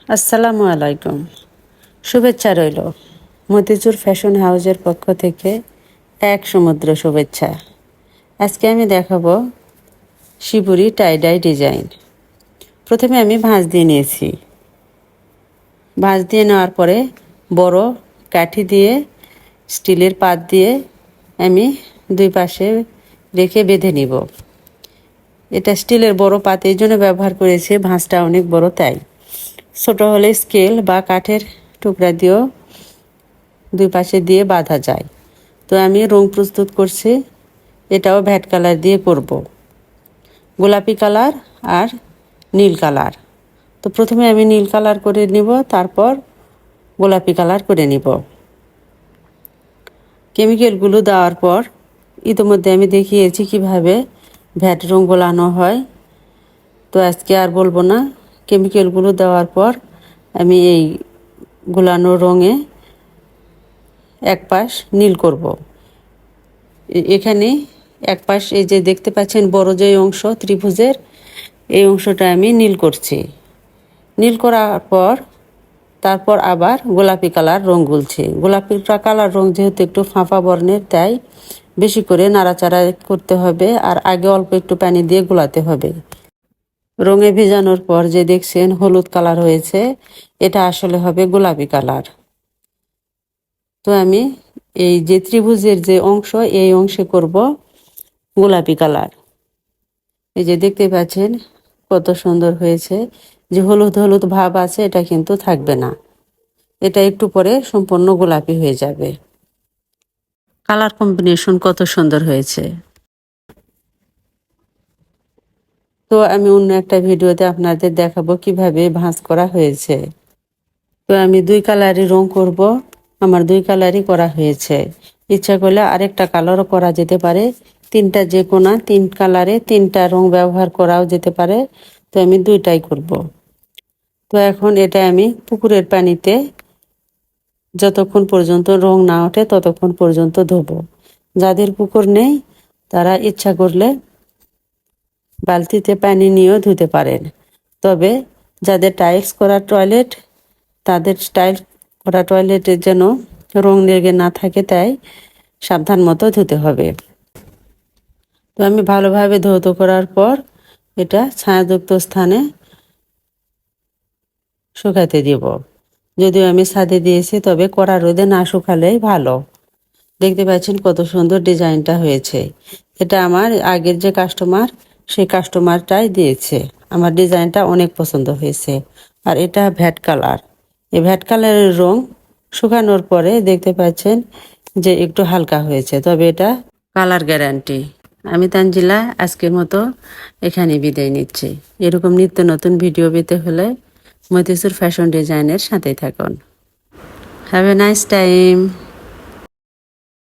আসসালামু আলাইকুম। শুভেচ্ছা রইল মতিঝুর ফ্যাশন হাউসের পক্ষ থেকে এক সমুদ্র শুভেচ্ছা। আজকে আমি দেখাবো শিবুরি টাইডাই ডিজাইন। প্রথমে আমি ভাঁজ দিয়ে নিয়েছি। ভাঁজ দিয়ে নেওয়ার পরে বড় কাঠি দিয়ে স্টিলের পাত দিয়ে আমি দুই পাশে রেখে বেঁধে নিব। এটা স্টিলের বড় পাত এই জন্য ব্যবহার করেছি, ভাঁজটা অনেক বড় তাই। ছোট হলে স্কেল বা কাঠের টুকরা দিয়েও দুই পাশে দিয়ে বাঁধা যায়। তো আমি রং প্রস্তুত করছি, এটাও ভ্যাট কালার দিয়ে করব, গোলাপি কালার আর নীল কালার। তো প্রথমে আমি নীল কালার করে নিব, তারপর গোলাপি কালার করে নিব। কেমিক্যালগুলো দেওয়ার পর ইতিমধ্যে আমি দেখিয়েছি কিভাবে ভ্যাট রং গোলানো হয়, তো আজকে আর বলবো না। কেমিক্যালগুলো দেওয়ার পর আমি এই গোলানো রঙে এক পাশ নীল করব। এখানে এক পাশ এই যে দেখতে পাচ্ছেন বড় যে অংশ ত্রিভুজের, এই অংশটা আমি নীল করছি। নীল করার পর তারপর আবার গোলাপি কালার রং গুলছি। গোলাপি কালার রং যেহেতু একটু ফাঁপা বর্ণের, তাই বেশি করে নাড়াচাড়া করতে হবে আর আগে অল্প একটু পানি দিয়ে গোলাতে হবে। রঙে ভেজানোর পর যে দেখছেন হলুদ কালার হয়েছে, এটা আসলে হবে গোলাপি কালার। তো আমি এই যে ত্রিভুজের যে অংশ, এই অংশে করব গোলাপি কালার। এই যে দেখতে পাচ্ছেন কত সুন্দর হয়েছে। যে হলুদ হলুদ ভাব আছে এটা কিন্তু থাকবে না, এটা একটু পরে সম্পূর্ণ গোলাপি হয়ে যাবে। কালার কম্বিনেশন কত সুন্দর হয়েছে। তো আমি অন্য একটা ভিডিওতে আপনাদের দেখাবো কিভাবে ভাঁজ করা হয়েছে। তো আমি দুই কালারই রং করব, আমার দুই কালারই করা হয়েছে। ইচ্ছা করলে আরেকটা কালারও করা যেতে পারে। তিনটা যে কোনা তিন কালারে তিনটা রং ব্যবহার করাও যেতে পারে, তো আমি দুইটাই করব। তো এখন এটা আমি পুকুরের পানিতে যতক্ষণ পর্যন্ত রং না ওঠে ততক্ষণ পর্যন্ত ধোবো। যাদের পুকুর নেই তারা ইচ্ছা করলে বালতিতে পানি নিয়েও ধুতে পারেন। তবে যাদের টাইলস করা টয়লেট, তাদের টাইলস করা টয়লেটের যেন রং লেগে না থাকে, তাই সাবধান মতো ধুতে হবে। তো আমি ভালোভাবে ধৌত করার পর এটা ছায়াযুক্ত স্থানে শুকাতে দিব। যদিও আমি ছাদে দিয়েছি, তবে কড়া রোদে না শুকালেই ভালো। দেখতে পাচ্ছেন কত সুন্দর ডিজাইনটা হয়েছে। এটা আমার আগের যে কাস্টমার, সেই কাস্টমারটাই দিয়েছে। আমার ডিজাইনটা অনেক পছন্দ হয়েছে। আর এটা ভ্যাট কালার। এই ভ্যাট কালারের রং শুকানোর পরে দেখতে পাচ্ছেন যে একটু হালকা হয়েছে, তবে এটা কালার গ্যারান্টি। আমি তানজিলা আজকের মতো এখানে বিদায় নিচ্ছি। এরকম নিত্য নতুন ভিডিও পেতে হলে মতিঝুর ফ্যাশন ডিজাইনের সাথেই থাকুন। Have a nice time.